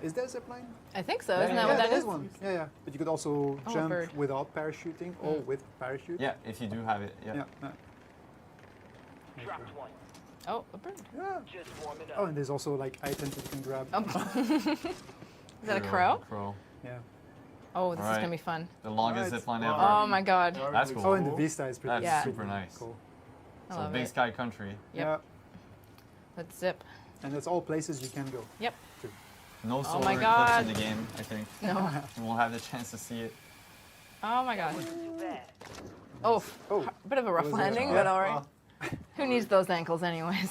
Speaker 5: is there a zip line?
Speaker 8: I think so.
Speaker 6: Yeah,
Speaker 8: Isn't
Speaker 6: yeah,
Speaker 8: that what
Speaker 5: there
Speaker 8: that
Speaker 5: is
Speaker 8: is?
Speaker 5: one. Yeah, yeah. But you could also
Speaker 8: Oh, a
Speaker 5: jump
Speaker 8: bird.
Speaker 5: without parachuting or with parachute.
Speaker 6: Yeah, if you do have it. Yeah.
Speaker 5: Yeah. Yeah.
Speaker 9: Dropped one.
Speaker 8: Oh, a bird.
Speaker 5: Yeah.
Speaker 9: Just warming up.
Speaker 5: Oh, and there's also like items that you can grab.
Speaker 8: Is that a crow?
Speaker 6: Crow.
Speaker 5: Yeah.
Speaker 8: Oh, this is
Speaker 6: Alright.
Speaker 8: gonna be fun.
Speaker 6: The longest
Speaker 5: Alright.
Speaker 6: zip line
Speaker 7: Wow.
Speaker 6: ever.
Speaker 8: Oh my god.
Speaker 6: That's cool.
Speaker 5: Oh, and the vista is pretty.
Speaker 6: That's
Speaker 8: Yeah.
Speaker 6: super nice.
Speaker 5: Cool.
Speaker 8: I
Speaker 6: So
Speaker 8: love
Speaker 6: Big
Speaker 8: it.
Speaker 6: Sky Country.
Speaker 8: Yep.
Speaker 5: Yeah.
Speaker 8: Let's zip.
Speaker 5: And that's all places you can go.
Speaker 8: Yep.
Speaker 6: No solar
Speaker 8: my
Speaker 6: eclipse
Speaker 8: God.
Speaker 6: in the game, I think.
Speaker 8: No.
Speaker 6: You won't have the chance to see it.
Speaker 8: Oh my god.
Speaker 9: Too bad.
Speaker 8: Oh,
Speaker 5: Oh.
Speaker 8: bit of a rough
Speaker 5: was it?
Speaker 8: landing,
Speaker 5: Yeah.
Speaker 8: but all right. Who needs those ankles, anyways?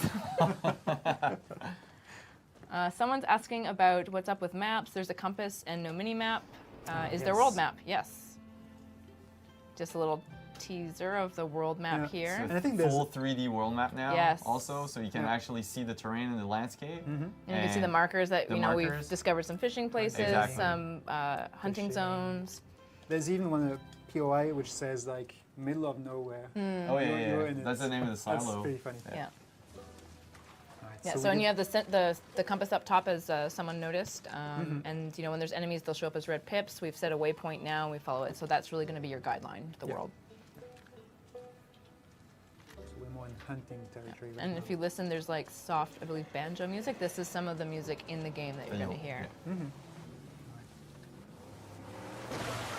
Speaker 8: Someone's asking about what's up with maps. There's a compass and no mini map. Is there
Speaker 5: Yes.
Speaker 8: world map? Yes. Just a little teaser of the world map
Speaker 5: Yeah.
Speaker 8: here.
Speaker 5: And I think there's
Speaker 6: Full 3D world map now.
Speaker 8: Yes.
Speaker 6: Also, so you can
Speaker 5: Yeah.
Speaker 6: actually see the terrain and the landscape.
Speaker 8: And you can see the markers that
Speaker 6: the
Speaker 8: we've
Speaker 6: markers.
Speaker 8: discovered some fishing places,
Speaker 6: Exactly.
Speaker 8: some hunting
Speaker 5: Fishing.
Speaker 8: zones.
Speaker 5: There's even one POI which says like middle of nowhere.
Speaker 6: Oh yeah,
Speaker 5: You're
Speaker 6: yeah,
Speaker 5: in
Speaker 6: yeah.
Speaker 5: it.
Speaker 6: That's the name of the
Speaker 5: That's
Speaker 6: silo.
Speaker 5: pretty funny.
Speaker 8: Yeah.
Speaker 5: Alright,
Speaker 8: Yeah,
Speaker 5: we
Speaker 8: so when
Speaker 5: did-
Speaker 8: you have the compass up top, as someone noticed, and when there's enemies, they'll show up as red pips. We've set a waypoint now, and we follow it. So that's really going to be your guideline to the
Speaker 5: Yeah.
Speaker 8: world.
Speaker 5: So we're more in hunting territory. right
Speaker 8: And
Speaker 5: now.
Speaker 8: if you listen, there's like soft, I believe, banjo music. This is some of the music in the game that you're going to hear.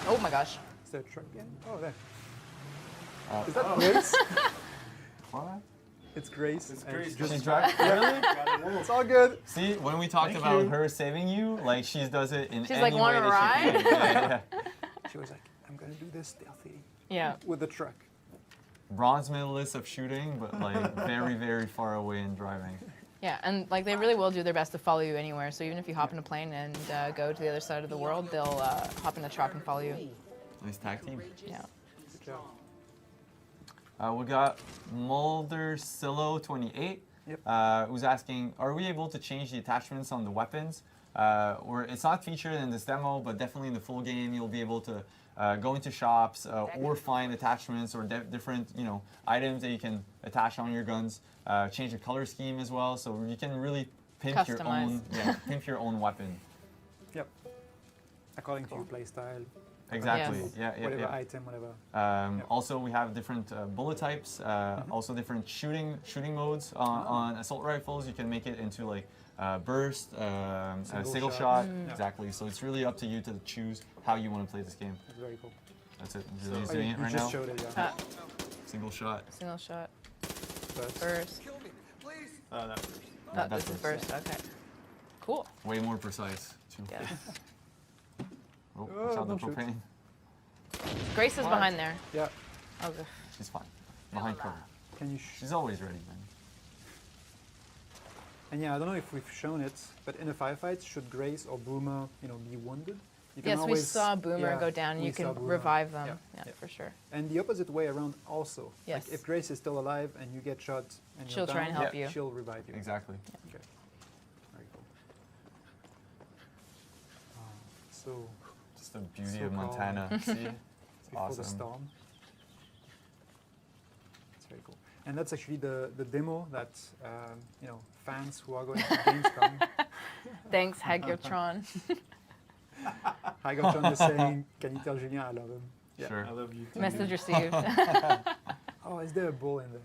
Speaker 8: Oh my gosh.
Speaker 5: Is there a truck again? Oh, there.
Speaker 6: Uh,
Speaker 5: Is that Grace?
Speaker 6: What?
Speaker 5: It's Grace.
Speaker 7: It's
Speaker 5: and
Speaker 7: Grace.
Speaker 5: she just
Speaker 6: She's driving. Really?
Speaker 5: it's all good.
Speaker 6: See, when we talked
Speaker 7: Thank
Speaker 6: about
Speaker 7: you.
Speaker 6: her saving you, like she does it in
Speaker 8: She's
Speaker 6: any
Speaker 8: like,
Speaker 6: way
Speaker 8: "Wanna
Speaker 6: that she can. Yeah.
Speaker 5: She was like, I'm gonna do this stealthy
Speaker 8: Yeah.
Speaker 5: with the truck.
Speaker 6: Bronze medalist of shooting, but like very, very far away in driving.
Speaker 8: Yeah, and like they really will do their best to follow you anywhere. So even if you hop in a plane and go to the other side of the world, they'll hop in a truck and follow you.
Speaker 6: Nice tag team.
Speaker 8: Yeah.
Speaker 5: Good job.
Speaker 6: We got Mulder Silo 28,
Speaker 5: Yep.
Speaker 6: who's asking, are we able to change the attachments on the weapons? Or it's not featured in this demo, but definitely in the full game, you'll be able to go into shops or find attachments or different, items that you can attach on your guns. Change the color scheme as well, so you can really pimp your
Speaker 8: Customize.
Speaker 6: own, pimp your own weapon.
Speaker 5: Yep. According to your playstyle,
Speaker 6: Exactly.
Speaker 8: Yes.
Speaker 6: Yeah, yeah,
Speaker 5: whatever
Speaker 6: yeah.
Speaker 5: item, whatever. Yep.
Speaker 6: Also, we have different bullet types. Also, different shooting modes on assault rifles. You can make it into like burst, single shot. Exactly. So it's really up to you to choose how you want to play this game.
Speaker 5: That's very cool.
Speaker 6: That's it.
Speaker 7: So-
Speaker 6: He's
Speaker 5: Oh,
Speaker 6: doing
Speaker 5: you
Speaker 6: it right
Speaker 5: just
Speaker 6: now.
Speaker 5: showed it, yeah.
Speaker 6: Single shot.
Speaker 8: Single shot.
Speaker 5: First.
Speaker 8: Burst.
Speaker 7: That first.
Speaker 8: Oh,
Speaker 6: that's
Speaker 8: this is
Speaker 6: burst.
Speaker 8: burst. Okay. Cool.
Speaker 6: Way more precise too.
Speaker 8: Yeah.
Speaker 6: Oh, watch out the
Speaker 5: don't shoot.
Speaker 6: propane.
Speaker 8: Grace is behind there.
Speaker 5: Yeah.
Speaker 8: Oh, good.
Speaker 6: She's fine. Behind cover.
Speaker 5: Can you?
Speaker 6: She's always ready, man.
Speaker 5: And yeah, I don't know if we've shown it, but in a firefight, should Grace or Boomer, be wounded, you can
Speaker 8: Yes, we
Speaker 5: always,
Speaker 8: saw Boomer
Speaker 5: yeah,
Speaker 8: go down.
Speaker 5: we
Speaker 8: You
Speaker 5: saw
Speaker 8: can
Speaker 5: Boomer.
Speaker 8: revive them.
Speaker 5: Yeah.
Speaker 8: Yeah, for sure.
Speaker 5: And the opposite way around also.
Speaker 8: Yes.
Speaker 5: Like if Grace is still alive and you get shot and
Speaker 8: She'll
Speaker 5: you're
Speaker 8: try and
Speaker 5: down,
Speaker 8: help you.
Speaker 5: she'll revive you.
Speaker 6: Exactly.
Speaker 5: Okay. Very cool. So
Speaker 6: Just the beauty
Speaker 5: So
Speaker 6: of
Speaker 5: calm.
Speaker 6: Montana. See?
Speaker 5: before the
Speaker 6: Awesome.
Speaker 5: storm. It's very cool. And that's actually the demo that fans who are going to Gamescom.
Speaker 8: Thanks, Hagyotron.
Speaker 5: Hagertron is saying, "Can you tell Julien I love him?" Yeah.
Speaker 6: Sure.
Speaker 7: I love you too.
Speaker 8: Message received.
Speaker 5: Oh, is there a bull in there?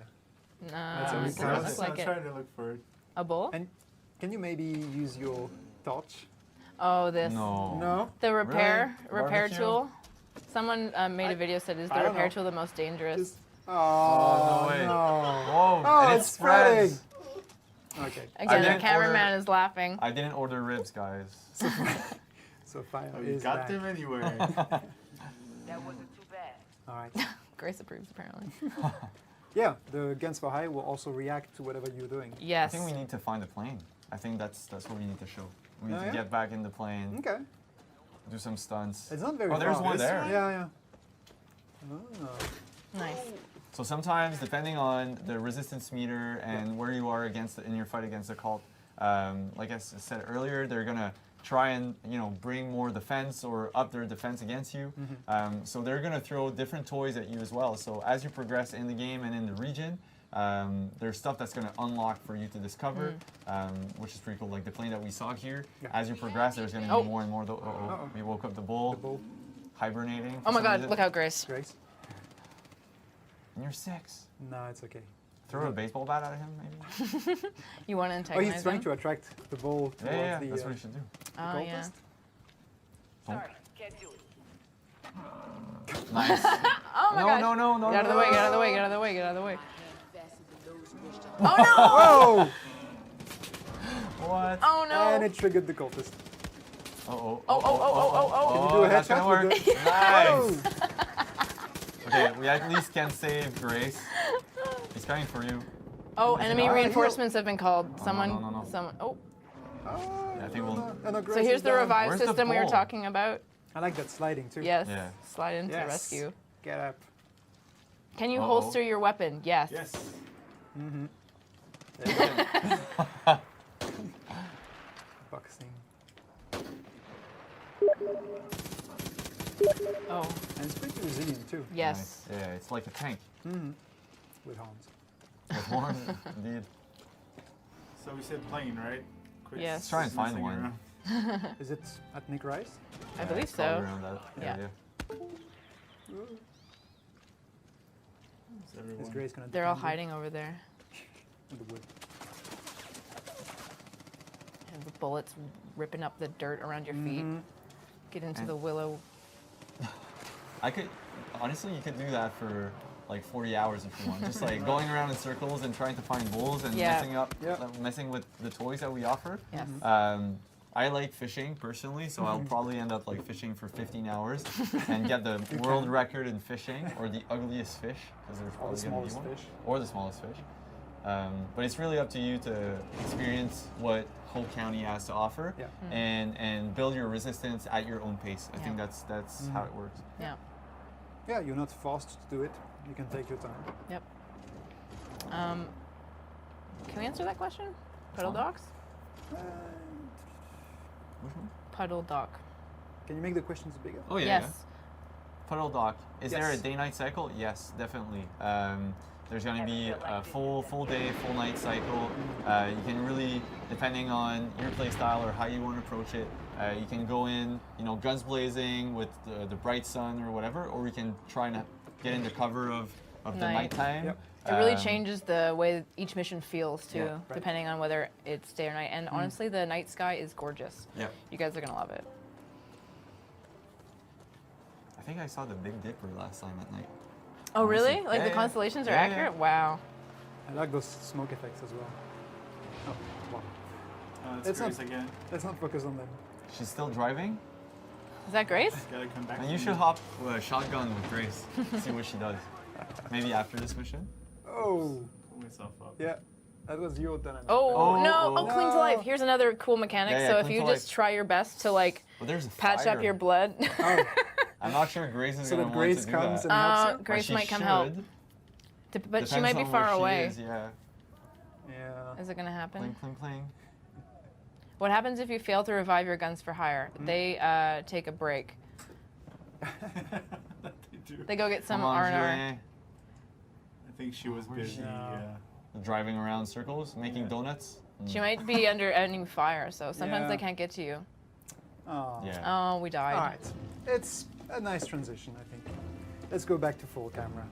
Speaker 8: No,
Speaker 5: That's a
Speaker 8: it
Speaker 5: weak
Speaker 8: doesn't
Speaker 5: house.
Speaker 8: look
Speaker 7: I'm
Speaker 8: like it.
Speaker 7: trying to look for it.
Speaker 8: A bull?
Speaker 5: And can you maybe use your torch?
Speaker 8: Oh, this.
Speaker 6: No.
Speaker 5: No.
Speaker 8: The repair
Speaker 6: Really?
Speaker 8: repair
Speaker 6: Barbecue?
Speaker 8: tool. Someone made a video said, "Is the
Speaker 5: I don't
Speaker 8: repair
Speaker 5: know.
Speaker 8: tool the most dangerous?"
Speaker 5: Just, oh,
Speaker 6: no way.
Speaker 5: no.
Speaker 6: Whoa.
Speaker 5: Oh,
Speaker 6: and it
Speaker 5: it's spreading.
Speaker 6: spreads.
Speaker 5: Okay.
Speaker 8: Again, our
Speaker 6: didn't
Speaker 8: cameraman
Speaker 6: order-
Speaker 8: is laughing.
Speaker 6: I didn't order ribs, guys.
Speaker 5: So fire
Speaker 7: Oh, you
Speaker 5: is
Speaker 7: got
Speaker 5: back.
Speaker 7: them anywhere.
Speaker 9: That wasn't too bad.
Speaker 5: All right.
Speaker 8: Grace approves, apparently.
Speaker 5: Yeah, the Guns for Hire will also react to whatever you're doing.
Speaker 6: I
Speaker 8: Yes.
Speaker 6: think we need to find a plane. I think that's what we need to show. We need
Speaker 5: Oh,
Speaker 6: to
Speaker 5: yeah?
Speaker 6: get back in the plane,
Speaker 5: Okay.
Speaker 6: do some stunts.
Speaker 5: It's not very
Speaker 6: Oh,
Speaker 5: far.
Speaker 6: there's one
Speaker 7: This
Speaker 6: there.
Speaker 7: one?
Speaker 5: Yeah, yeah. Oh.
Speaker 8: Nice.
Speaker 6: So sometimes, depending on the resistance meter and where you are in your fight against the cult, like I said earlier, they're gonna try and bring more defense or up their defense against you. So they're gonna throw different toys at you as well. So as you progress in the game and in the region, there's stuff that's gonna unlock for you to discover, which is pretty cool. Like the plane that we saw here.
Speaker 5: Yeah.
Speaker 6: As you progress, there's gonna be
Speaker 8: Oh.
Speaker 6: more and more.
Speaker 5: Uh-oh.
Speaker 6: We woke up the bull,
Speaker 5: The bull.
Speaker 6: hibernating.
Speaker 8: Oh my
Speaker 6: for some
Speaker 8: God!
Speaker 6: reason.
Speaker 8: Look out, Grace.
Speaker 5: Grace?
Speaker 6: And you're 6.
Speaker 5: No, it's okay.
Speaker 6: Throw a baseball bat at him, maybe.
Speaker 8: You want to
Speaker 5: Oh,
Speaker 8: antagonize
Speaker 5: he's trying
Speaker 8: him?
Speaker 5: to attract the bull towards
Speaker 6: Yeah,
Speaker 5: the,
Speaker 6: that's what you should do.
Speaker 8: Oh
Speaker 5: the
Speaker 8: yeah.
Speaker 5: cultist.
Speaker 9: Sorry, can't do it.
Speaker 6: Nice.
Speaker 8: Oh my
Speaker 6: No,
Speaker 8: God!
Speaker 6: no, no, no.
Speaker 8: Get out of the
Speaker 6: no.
Speaker 8: way! Get out of the way! Get out of the way! Get out of the way! Oh
Speaker 5: Whoa!
Speaker 6: What?
Speaker 8: no! Oh no!
Speaker 5: And it triggered the cultist.
Speaker 6: Oh,
Speaker 8: Oh, oh, oh, oh, oh,
Speaker 5: Did you do a
Speaker 6: that's
Speaker 5: headshot
Speaker 6: gonna work.
Speaker 5: with the-
Speaker 6: Nice. Okay, we at least can save Grace. He's coming for you.
Speaker 8: Oh, enemy
Speaker 5: Ah,
Speaker 8: reinforcements have been called.
Speaker 6: no,
Speaker 8: Someone.
Speaker 6: no, no.
Speaker 8: Someone. Oh.
Speaker 5: Oh,
Speaker 6: Yeah, I think we'll-
Speaker 5: and
Speaker 8: So
Speaker 5: Grace
Speaker 8: here's
Speaker 5: is
Speaker 8: the
Speaker 5: down.
Speaker 8: revive
Speaker 6: Where's the
Speaker 8: system we were
Speaker 6: ball?
Speaker 8: talking about.
Speaker 5: I like that sliding too.
Speaker 8: Yes.
Speaker 6: Yeah.
Speaker 8: Slide into
Speaker 5: Yes.
Speaker 8: rescue.
Speaker 5: Get up.
Speaker 8: Can you
Speaker 6: Uh-oh.
Speaker 8: holster your weapon? Yes.
Speaker 7: Yes.
Speaker 5: Boxing.
Speaker 8: Oh.
Speaker 5: And it's pretty resilient too.
Speaker 8: Yes.
Speaker 6: Nice. Yeah, it's like a tank.
Speaker 5: With horns.
Speaker 6: With horns, indeed.
Speaker 7: So we said plane, right? Chris
Speaker 8: Yes.
Speaker 6: Let's try and
Speaker 7: is
Speaker 6: find
Speaker 7: messing
Speaker 6: one.
Speaker 7: around.
Speaker 5: Is it at Nick Rice?
Speaker 8: I believe
Speaker 6: it's probably
Speaker 8: so.
Speaker 6: around that
Speaker 8: Yeah.
Speaker 6: area.
Speaker 7: Is everyone-
Speaker 5: Is Grace gonna?
Speaker 8: They're all
Speaker 5: defend you
Speaker 8: hiding over there.
Speaker 5: in the wood?
Speaker 8: And the bullets ripping up the dirt around your feet. Get into
Speaker 6: And-
Speaker 8: the willow.
Speaker 6: I could, honestly, you could do that for like 40 hours if you want. Just like going around in circles and trying to find bowls and messing with the toys that we offer.
Speaker 8: Yes.
Speaker 6: I like fishing personally, so I'll probably end up like fishing for 15 hours and get the world record in fishing, or the ugliest fish, because there's probably going to be one, or the smallest fish. But it's really up to you to experience what Hope County has to offer, and build your resistance at your own pace. I think that's how it works.
Speaker 8: Yeah.
Speaker 5: Yeah, you're not forced to do it. You can take your time.
Speaker 8: Yep. Can we answer that question? Puddle docs?
Speaker 6: Which one?
Speaker 8: Puddle doc.
Speaker 5: Can you make the questions bigger?
Speaker 6: Oh yeah.
Speaker 8: Yes.
Speaker 6: Yeah. Puddle dock. Is there a
Speaker 5: Yes.
Speaker 6: day-night cycle? Yes, definitely. There's going to be a full day, full night cycle. You can really, depending on your play style or how you want to approach it, you can go in, guns blazing with the bright sun or whatever, or you can try and get into cover of the nighttime.
Speaker 5: Yep.
Speaker 8: It really changes the way each mission feels too,
Speaker 6: Yeah.
Speaker 8: depending on whether it's day or night. And honestly, the night sky is gorgeous.
Speaker 6: Yeah.
Speaker 8: You guys are gonna love it.
Speaker 6: I think I saw the Big Dipper last time at night.
Speaker 8: Oh, really?
Speaker 6: Honestly.
Speaker 8: Like
Speaker 6: Yeah,
Speaker 8: the
Speaker 6: yeah.
Speaker 8: constellations are
Speaker 6: Yeah,
Speaker 8: accurate?
Speaker 6: yeah.
Speaker 8: Wow.
Speaker 5: I like those smoke effects as well. Oh, wow.
Speaker 7: It's
Speaker 5: It's
Speaker 7: Grace
Speaker 5: not-
Speaker 7: again.
Speaker 5: Let's not focus on them.
Speaker 6: She's still driving?
Speaker 8: Is that Grace?
Speaker 7: Gotta come back.
Speaker 6: And
Speaker 7: to
Speaker 6: you
Speaker 7: me.
Speaker 6: should hop shotgun with Grace, see what she does. Maybe after this mission.
Speaker 5: Oh,
Speaker 7: Pull myself up.
Speaker 5: yeah. That was your turn.
Speaker 8: Oh,
Speaker 6: Oh,
Speaker 8: no!
Speaker 6: oh.
Speaker 8: Oh, cling to life. Here's another cool mechanic.
Speaker 6: Yeah, yeah,
Speaker 8: so if
Speaker 6: cling
Speaker 8: you
Speaker 6: to
Speaker 8: just
Speaker 6: life.
Speaker 8: try your best to like
Speaker 6: But there's a
Speaker 8: patch up
Speaker 6: fire.
Speaker 8: your blood,
Speaker 6: I'm not sure Grace is
Speaker 5: So
Speaker 6: going
Speaker 5: that
Speaker 6: to want
Speaker 5: Grace
Speaker 6: to do
Speaker 5: comes
Speaker 6: that.
Speaker 5: and helps her?
Speaker 6: But
Speaker 8: Grace
Speaker 6: she
Speaker 8: might come help.
Speaker 6: should.
Speaker 8: but she
Speaker 6: Depends
Speaker 8: might be
Speaker 6: on
Speaker 8: far
Speaker 6: where she
Speaker 8: away.
Speaker 6: is, yeah.
Speaker 5: Yeah.
Speaker 8: Is it gonna happen?
Speaker 6: Pling, pling, pling.
Speaker 8: What happens if you fail to revive your guns for hire? They take a break.
Speaker 7: They do.
Speaker 8: They go get some
Speaker 6: Come on,
Speaker 8: R&R.
Speaker 6: Julien.
Speaker 7: I think she was
Speaker 6: Where's
Speaker 7: busy.
Speaker 6: she?
Speaker 7: Yeah.
Speaker 6: Driving around circles, making donuts.
Speaker 8: She might be under enemy fire, so sometimes
Speaker 5: Yeah.
Speaker 8: they can't get to you.
Speaker 5: Oh.
Speaker 6: Yeah.
Speaker 8: Oh, we died.
Speaker 5: All right. It's a nice transition, I think. Let's go back to full camera.